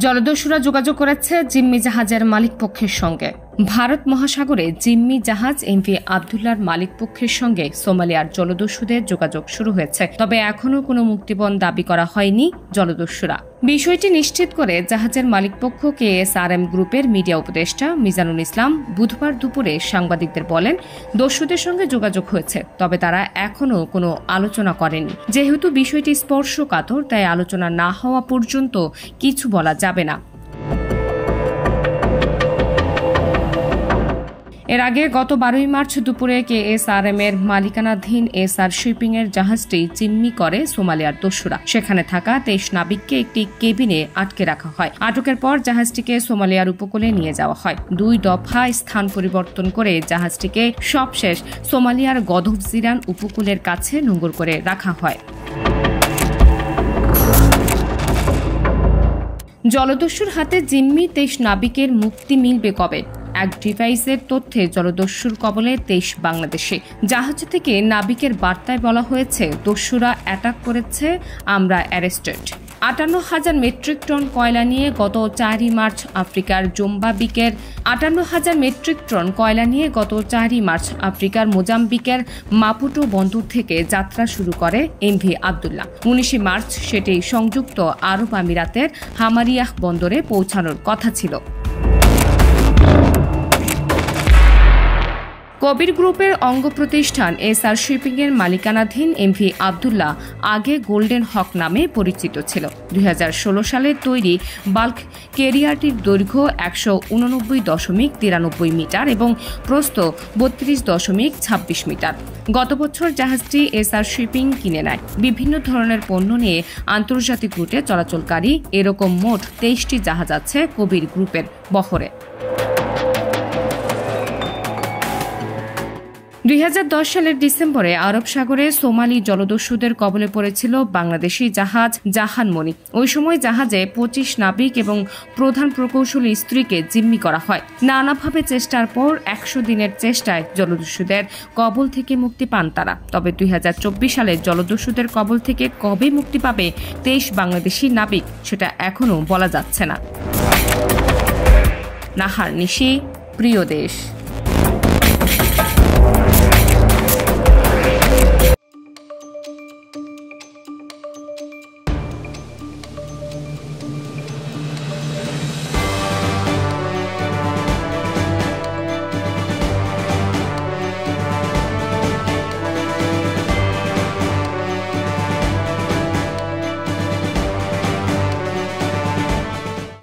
জলদস্যুরা যোগাযোগ করেছে জিম্মি জাহাজের মালিক পক্ষের সঙ্গে। ভারত মহাসাগরে জিম্মি জাহাজ এমভি আবদুল্লাহর মালিক পক্ষের সঙ্গে সোমালিয়ার জলদস্যুদের যোগাযোগ শুরু হয়েছে, তবে এখনও কোনো মুক্তিপণ দাবি করা হয়নি জলদস্যুরা। বিষয়টি নিশ্চিত করে জাহাজের মালিকপক্ষ KSRM গ্রুপের মিডিয়া উপদেষ্টা মিজানুল ইসলাম বুধবার দুপুরে সাংবাদিকদের বলেন, দস্যুদের সঙ্গে যোগাযোগ হয়েছে, তবে তারা এখনও কোনো আলোচনা করেনি। যেহেতু বিষয়টি স্পর্শকাতর, তাই আলোচনা না হওয়া পর্যন্ত কিছু বলা যাবে না। এর আগে গত 12 মার্চ দুপুরে KSRM এর মালিকানাধীন SR শিপিং এর জাহাজটি জিম্মি করে সোমালিয়ার দস্যুরা। সেখানে থাকা 23 নাবিককে একটি কেবিনে আটকে রাখা হয়। আটকের পর জাহাজটিকে সোমালিয়ার উপকূলে নিয়ে যাওয়া হয়। 2 দফায় স্থান পরিবর্তন করে জাহাজটিকে সবশেষ সোমালিয়ার গদফজিরান উপকূলের কাছে নোঙর করে রাখা হয়। জলদস্যুর হাতে জিম্মি 23 নাবিকের মুক্তি মিলবে কবে? এক ডিভাইসের তথ্যে জলদস্যুর কবলে 23 বাংলাদেশে। জাহাজ থেকে নাবিকের বার্তায় বলা হয়েছে, দস্যুরা অ্যাটাক করেছে, আমরা অ্যারেস্টেড। 58,000 মেট্রিক টন কয়লা নিয়ে গত 4 মার্চ আফ্রিকার জোম্বাবিকের 58,000 মেট্রিক টন কয়লা নিয়ে গত 4 মার্চ আফ্রিকার মোজাম্বিকের মাপুটো বন্দর থেকে যাত্রা শুরু করে এমভি আবদুল্লাহ। 19 মার্চ সেটি সংযুক্ত আরব আমিরাতের হামারিয়াহ বন্দরে পৌঁছানোর কথা ছিল। কবির গ্রুপের অঙ্গ প্রতিষ্ঠান SR শিপিং এর মালিকানাধীন এমভি আবদুল্লাহ আগে গোল্ডেন হক নামে পরিচিত ছিল। 2016 সালে তৈরি বাল্ক ক্যারিয়ারটির দৈর্ঘ্য 189.93 মিটার এবং প্রস্থ 32.26 মিটার। গত বছর জাহাজটি SR শিপিং কিনে নেয়। বিভিন্ন ধরনের পণ্য নিয়ে আন্তর্জাতিক রুটে চলাচলকারী এরকম মোট 23টি জাহাজ আছে কবির গ্রুপের বহরে। 2010 সালের ডিসেম্বরে আরব সাগরে সোমালি জলদস্যুদের কবলে পড়েছিল বাংলাদেশি জাহাজ জাহানমণি। ওই সময় জাহাজে 25 নাবিক এবং প্রধান প্রকৌশলী স্ত্রীকে জিম্মি করা হয়। নানাভাবে চেষ্টার পর 100 দিনের চেষ্টায় জলদস্যুদের কবল থেকে মুক্তি পান তারা। তবে 2024 সালে জলদস্যুদের কবল থেকে কবে মুক্তি পাবে 23 বাংলাদেশি নাবিক, সেটা এখনও বলা যাচ্ছে না। নাহার নিশি, প্রিয় দেশ।